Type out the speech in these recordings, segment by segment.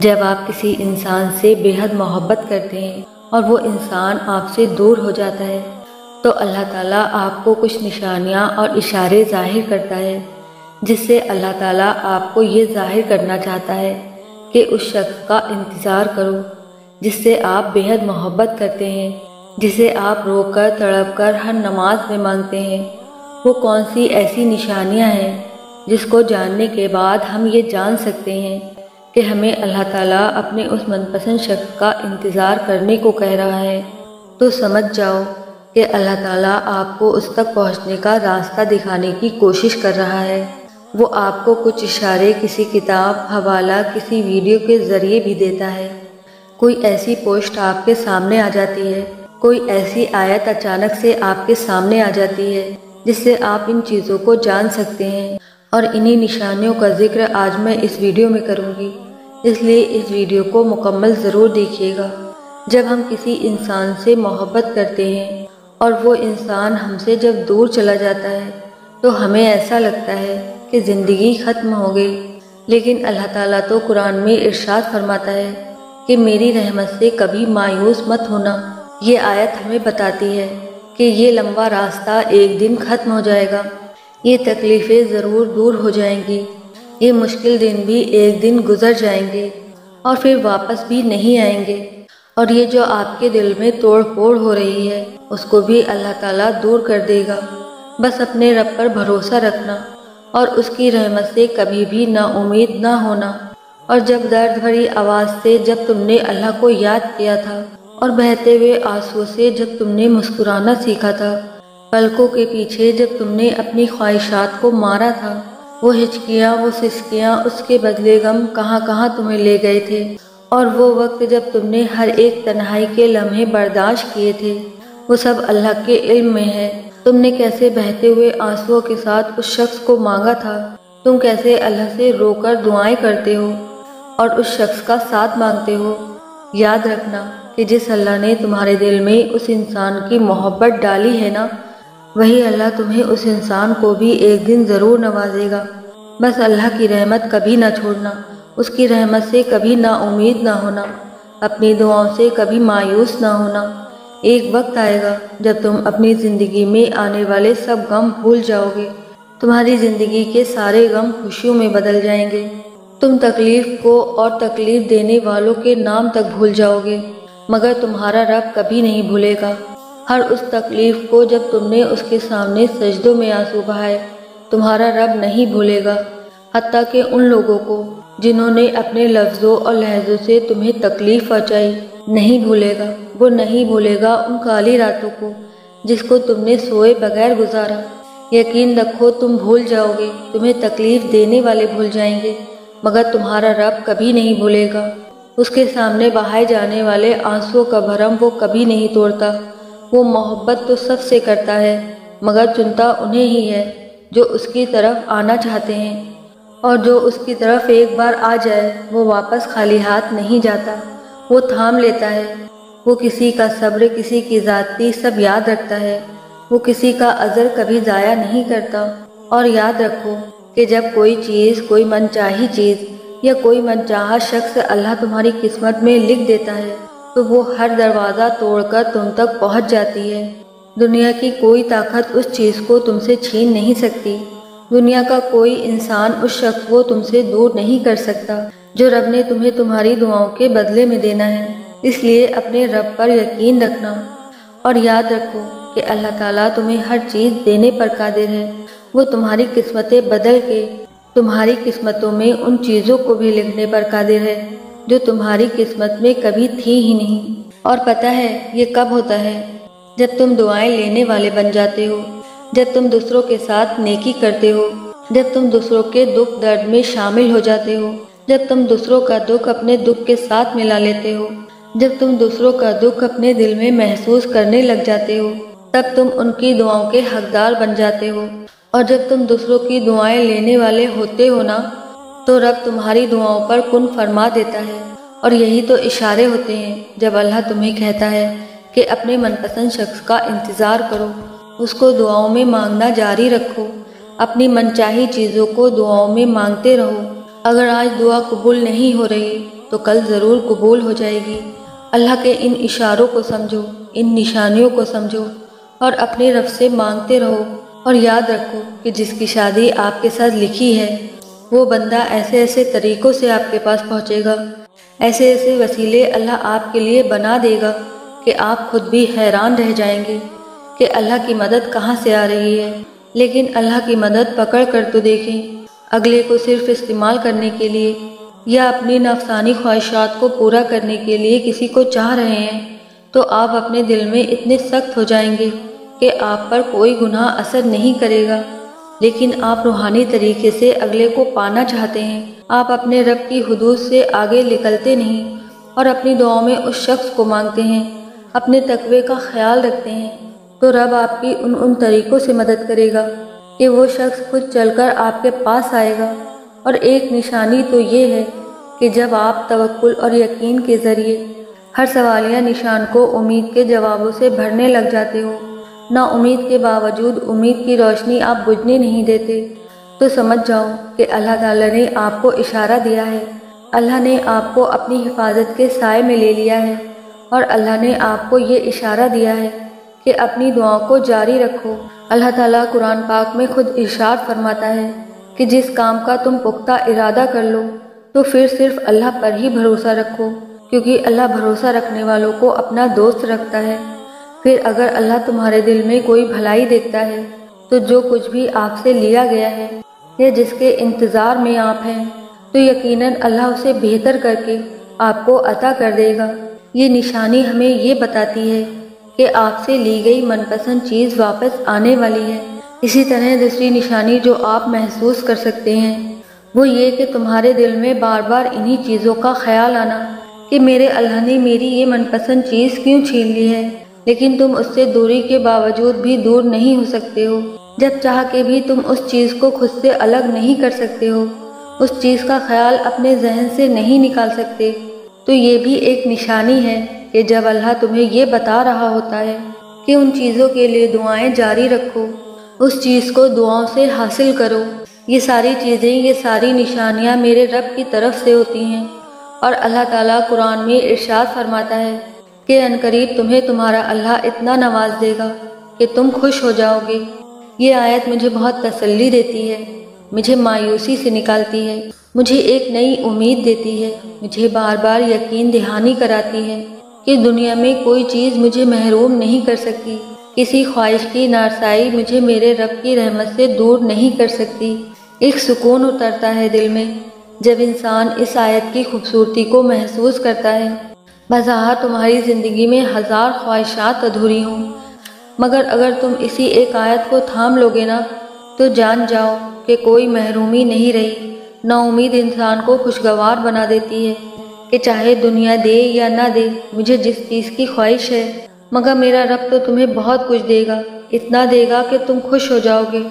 جب آپ کسی انسان سے بے حد محبت کرتے ہیں اور وہ انسان آپ سے دور ہو جاتا ہے تو اللہ تعالیٰ آپ کو کچھ نشانیاں اور اشارے ظاہر کرتا ہے، جس سے اللہ تعالیٰ آپ کو یہ ظاہر کرنا چاہتا ہے کہ اس شخص کا انتظار کرو جس سے آپ بے حد محبت کرتے ہیں، جسے آپ رو کر تڑپ کر ہر نماز میں مانگتے ہیں۔ وہ کون سی ایسی نشانیاں ہیں جس کو جاننے کے بعد ہم یہ جان سکتے ہیں کہ ہمیں اللہ تعالیٰ اپنے اس من پسند شخص کا انتظار کرنے کو کہہ رہا ہے؟ تو سمجھ جاؤ کہ اللہ تعالیٰ آپ کو اس تک پہنچنے کا راستہ دکھانے کی کوشش کر رہا ہے۔ وہ آپ کو کچھ اشارے کسی کتاب، حوالہ، کسی ویڈیو کے ذریعے بھی دیتا ہے۔ کوئی ایسی پوسٹ آپ کے سامنے آ جاتی ہے، کوئی ایسی آیت اچانک سے آپ کے سامنے آ جاتی ہے جس سے آپ ان چیزوں کو جان سکتے ہیں، اور انہی نشانیوں کا ذکر آج میں اس ویڈیو میں کروں گی، اس لیے اس ویڈیو کو مکمل ضرور دیکھیے گا۔ جب ہم کسی انسان سے محبت کرتے ہیں اور وہ انسان ہم سے جب دور چلا جاتا ہے تو ہمیں ایسا لگتا ہے کہ زندگی ختم ہو گئی، لیکن اللہ تعالیٰ تو قرآن میں ارشاد فرماتا ہے کہ میری رحمت سے کبھی مایوس مت ہونا۔ یہ آیت ہمیں بتاتی ہے کہ یہ لمبا راستہ ایک دن ختم ہو جائے گا، یہ تکلیفیں ضرور دور ہو جائیں گی، یہ مشکل دن بھی ایک دن گزر جائیں گے اور پھر واپس بھی نہیں آئیں گے، اور یہ جو آپ کے دل میں توڑ پھوڑ ہو رہی ہے اس کو بھی اللہ تعالیٰ دور کر دے گا۔ بس اپنے رب پر بھروسہ رکھنا اور اس کی رحمت سے کبھی بھی نا امید نہ ہونا۔ اور جب درد بھری آواز سے جب تم نے اللہ کو یاد کیا تھا اور بہتے ہوئے آنسو سے جب تم نے مسکرانا سیکھا تھا، پلکوں کے پیچھے جب تم نے اپنی خواہشات کو مارا تھا، وہ ہچکیاں، وہ سسکیاں، اس کے بدلے غم کہاں کہاں تمہیں لے گئے تھے، اور وہ وقت جب تم نے ہر ایک تنہائی کے لمحے برداشت کیے تھے، وہ سب اللہ کے علم میں ہے۔ تم نے کیسے بہتے ہوئے آنسوؤں کے ساتھ اس شخص کو مانگا تھا، تم کیسے اللہ سے رو کر دعائیں کرتے ہو اور اس شخص کا ساتھ مانگتے ہو۔ یاد رکھنا کہ جس اللہ نے تمہارے دل میں اس انسان کی محبت ڈالی ہے نا، وہی اللہ تمہیں اس انسان کو بھی ایک دن ضرور نوازے گا۔ بس اللہ کی رحمت کبھی نہ چھوڑنا، اس کی رحمت سے کبھی نا امید نہ ہونا، اپنی دعاؤں سے کبھی مایوس نہ ہونا۔ ایک وقت آئے گا جب تم اپنی زندگی میں آنے والے سب غم بھول جاؤ گے، تمہاری زندگی کے سارے غم خوشیوں میں بدل جائیں گے، تم تکلیف کو اور تکلیف دینے والوں کے نام تک بھول جاؤ گے، مگر تمہارا رب کبھی نہیں بھولے گا۔ ہر اس تکلیف کو جب تم نے اس کے سامنے سجدوں میں آنسو بہائے، تمہارا رب نہیں بھولے گا، حتیٰ کہ ان لوگوں کو جنہوں نے اپنے لفظوں اور لہجوں سے تمہیں تکلیف پہنچائی نہیں بھولے گا۔ وہ نہیں بھولے گا ان کالی راتوں کو جس کو تم نے سوئے بغیر گزارا۔ یقین رکھو تم بھول جاؤ گے، تمہیں تکلیف دینے والے بھول جائیں گے، مگر تمہارا رب کبھی نہیں بھولے گا۔ اس کے سامنے بہائے جانے والے آنسوؤں کا بھرم وہ کبھی نہیں توڑتا۔ وہ محبت تو سب سے کرتا ہے، مگر چنتا انہیں ہی ہے جو اس کی طرف آنا چاہتے ہیں، اور جو اس کی طرف ایک بار آ جائے وہ واپس خالی ہاتھ نہیں جاتا، وہ تھام لیتا ہے۔ وہ کسی کا صبر، کسی کی ذاتی سب یاد رکھتا ہے، وہ کسی کا اجر کبھی ضائع نہیں کرتا۔ اور یاد رکھو کہ جب کوئی چیز، کوئی من چاہی چیز یا کوئی من چاہا شخص اللہ تمہاری قسمت میں لکھ دیتا ہے تو وہ ہر دروازہ توڑ کر تم تک پہنچ جاتی ہے۔ دنیا کی کوئی طاقت اس چیز کو تم سے چھین نہیں سکتی، دنیا کا کوئی انسان اس شخص کو تم سے دور نہیں کر سکتا جو رب نے تمہیں تمہاری دعاؤں کے بدلے میں دینا ہے۔ اس لیے اپنے رب پر یقین رکھنا اور یاد رکھو کہ اللہ تعالیٰ تمہیں ہر چیز دینے پر قادر ہے۔ وہ تمہاری قسمتیں بدل کے تمہاری قسمتوں میں ان چیزوں کو بھی لکھنے پر قادر ہے جو تمہاری قسمت میں کبھی تھی ہی نہیں۔ اور پتہ ہے یہ کب ہوتا ہے؟ جب تم دعائیں لینے والے بن جاتے ہو، جب تم دوسروں کے ساتھ نیکی کرتے ہو، جب تم دوسروں کے دکھ درد میں شامل ہو جاتے ہو، جب تم دوسروں کا دکھ اپنے دکھ کے ساتھ ملا لیتے ہو، جب تم دوسروں کا دکھ اپنے دل میں محسوس کرنے لگ جاتے ہو، تب تم ان کی دعاؤں کے حقدار بن جاتے ہو۔ اور جب تم دوسروں کی دعائیں لینے والے ہوتے ہو نا، تو رب تمہاری دعاؤں پر کن فرما دیتا ہے۔ اور یہی تو اشارے ہوتے ہیں جب اللہ تمہیں کہتا ہے کہ اپنے من پسند شخص کا انتظار کرو، اس کو دعاؤں میں مانگنا جاری رکھو، اپنی من چاہی چیزوں کو دعاؤں میں مانگتے رہو۔ اگر آج دعا قبول نہیں ہو رہی تو کل ضرور قبول ہو جائے گی۔ اللہ کے ان اشاروں کو سمجھو، ان نشانیوں کو سمجھو اور اپنے رب سے مانگتے رہو، اور یاد رکھو کہ جس کی شادی آپ کے ساتھ لکھی ہے وہ بندہ ایسے ایسے طریقوں سے آپ کے پاس پہنچے گا، ایسے ایسے وسیلے اللہ آپ کے لیے بنا دے گا کہ آپ خود بھی حیران رہ جائیں گے کہ اللہ کی مدد کہاں سے آ رہی ہے۔ لیکن اللہ کی مدد پکڑ کر تو دیکھیں، اگلے کو صرف استعمال کرنے کے لیے یا اپنی نفسانی خواہشات کو پورا کرنے کے لیے کسی کو چاہ رہے ہیں تو آپ اپنے دل میں اتنے سخت ہو جائیں گے کہ آپ پر کوئی گناہ اثر نہیں کرے گا۔ لیکن آپ روحانی طریقے سے اگلے کو پانا چاہتے ہیں، آپ اپنے رب کی حدود سے آگے نکلتے نہیں اور اپنی دعاؤں میں اس شخص کو مانگتے ہیں، اپنے تقوی کا خیال رکھتے ہیں، تو رب آپ کی ان طریقوں سے مدد کرے گا کہ وہ شخص خود چل کر آپ کے پاس آئے گا۔ اور ایک نشانی تو یہ ہے کہ جب آپ توکل اور یقین کے ذریعے ہر سوالیہ نشان کو امید کے جوابوں سے بھرنے لگ جاتے ہو، نا امید کے باوجود امید کی روشنی آپ بجھنے نہیں دیتے، تو سمجھ جاؤ کہ اللہ تعالیٰ نے آپ کو اشارہ دیا ہے، اللہ نے آپ کو اپنی حفاظت کے سائے میں لے لیا ہے، اور اللہ نے آپ کو یہ اشارہ دیا ہے کہ اپنی دعاؤں کو جاری رکھو۔ اللہ تعالیٰ قرآن پاک میں خود ارشاد فرماتا ہے کہ جس کام کا تم پختہ ارادہ کر لو تو پھر صرف اللہ پر ہی بھروسہ رکھو، کیونکہ اللہ بھروسہ رکھنے والوں کو اپنا دوست رکھتا ہے۔ پھر اگر اللہ تمہارے دل میں کوئی بھلائی دیکھتا ہے تو جو کچھ بھی آپ سے لیا گیا ہے یا جس کے انتظار میں آپ ہیں تو یقیناً اللہ اسے بہتر کر کے آپ کو عطا کر دے گا۔ یہ نشانی ہمیں یہ بتاتی ہے کہ آپ سے لی گئی من پسند چیز واپس آنے والی ہے۔ اسی طرح دوسری نشانی جو آپ محسوس کر سکتے ہیں وہ یہ کہ تمہارے دل میں بار بار انہی چیزوں کا خیال آنا کہ میرے اللہ نے میری یہ من پسند چیز کیوں چھین لی ہے، لیکن تم اس سے دوری کے باوجود بھی دور نہیں ہو سکتے ہو، جب چاہ کے بھی تم اس چیز کو خود سے الگ نہیں کر سکتے ہو، اس چیز کا خیال اپنے ذہن سے نہیں نکال سکتے۔ تو یہ بھی ایک نشانی ہے کہ جب اللہ تمہیں یہ بتا رہا ہوتا ہے کہ ان چیزوں کے لیے دعائیں جاری رکھو، اس چیز کو دعاؤں سے حاصل کرو، یہ ساری چیزیں، یہ ساری نشانیاں میرے رب کی طرف سے ہوتی ہیں۔ اور اللہ تعالیٰ قرآن میں ارشاد فرماتا ہے کہ عنقریب تمہیں تمہارا اللہ اتنا نواز دے گا کہ تم خوش ہو جاؤ گے۔ یہ آیت مجھے بہت تسلی دیتی ہے، مجھے مایوسی سے نکالتی ہے، مجھے ایک نئی امید دیتی ہے، مجھے بار بار یقین دہانی کراتی ہے کہ دنیا میں کوئی چیز مجھے محروم نہیں کر سکتی، کسی خواہش کی نارسائی مجھے میرے رب کی رحمت سے دور نہیں کر سکتی۔ ایک سکون اترتا ہے دل میں جب انسان اس آیت کی خوبصورتی کو محسوس کرتا ہے۔ بظاہر تمہاری زندگی میں ہزار خواہشات ادھوری ہوں، مگر اگر تم اسی ایک آیت کو تھام لوگے نا تو جان جاؤ کہ کوئی محرومی نہیں رہی۔ نا امید انسان کو خوشگوار بنا دیتی ہے کہ چاہے دنیا دے یا نہ دے، مجھے جس چیز کی خواہش ہے، مگر میرا رب تو تمہیں بہت کچھ دے گا، اتنا دے گا کہ تم خوش ہو جاؤ گے۔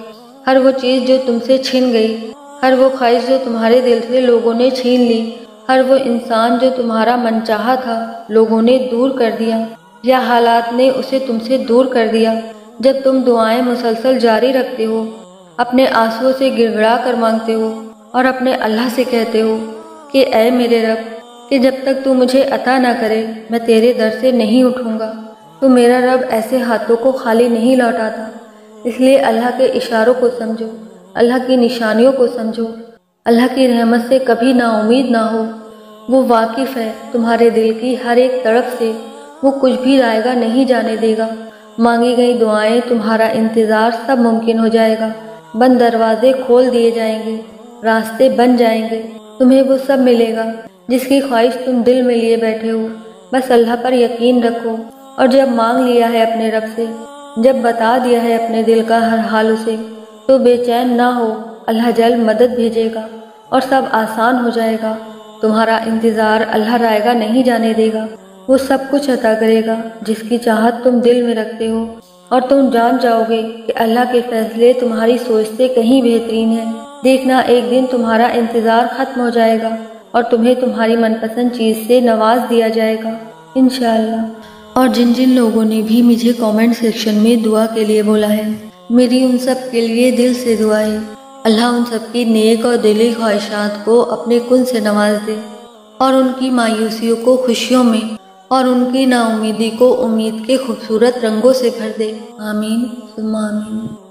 ہر وہ چیز جو تم سے چھن گئی، ہر وہ خواہش جو تمہارے دل سے لوگوں نے چھین لی، ہر وہ انسان جو تمہارا من چاہا تھا لوگوں نے دور کر دیا یا حالات نے اسے تم سے دور کر دیا، جب تم دعائیں مسلسل جاری رکھتے ہو، اپنے آنسوؤں سے گڑ گڑا کر مانگتے ہو اور اپنے اللہ سے کہتے ہو کہ اے میرے رب، کہ جب تک تو مجھے عطا نہ کرے میں تیرے در سے نہیں اٹھوں گا، تو میرا رب ایسے ہاتھوں کو خالی نہیں لوٹاتا۔ اس لیے اللہ کے اشاروں کو سمجھو، اللہ کی نشانیوں کو سمجھو، اللہ کی رحمت سے کبھی نا امید نہ ہو۔ وہ واقف ہے تمہارے دل کی ہر ایک تڑپ سے، وہ کچھ بھی رائے گا نہیں جانے دے گا۔ مانگی گئی دعائیں، تمہارا انتظار سب ممکن ہو جائے گا، بند دروازے کھول دیے جائیں گے، راستے بن جائیں گے، تمہیں وہ سب ملے گا جس کی خواہش تم دل میں لیے بیٹھے ہو۔ بس اللہ پر یقین رکھو، اور جب مانگ لیا ہے اپنے رب سے، جب بتا دیا ہے اپنے دل کا ہر حال اسے، تو بے چین نہ ہو، اللہ جلد مدد بھیجے گا اور سب آسان ہو جائے گا۔ تمہارا انتظار اللہ رائے گا نہیں جانے دے گا، وہ سب کچھ عطا کرے گا جس کی چاہت تم دل میں رکھتے ہو، اور تم جان جاؤ گے کہ اللہ کے فیصلے تمہاری سوچ سے کہیں بہترین ہیں۔ دیکھنا ایک دن تمہارا انتظار ختم ہو جائے گا اور تمہیں تمہاری من پسند چیز سے نواز دیا جائے گا انشاءاللہ۔ اور جن جن لوگوں نے بھی مجھے کامنٹ سیکشن میں دعا کے لیے بولا ہے، میری ان سب کے لیے دل سے دعا ہے، اللہ ان سب کی نیک اور دلی خواہشات کو اپنے کن سے نواز دے، اور ان کی مایوسیوں کو خوشیوں میں اور ان کی نا امیدی کو امید کے خوبصورت رنگوں سے بھر دے۔ آمین ثم آمین۔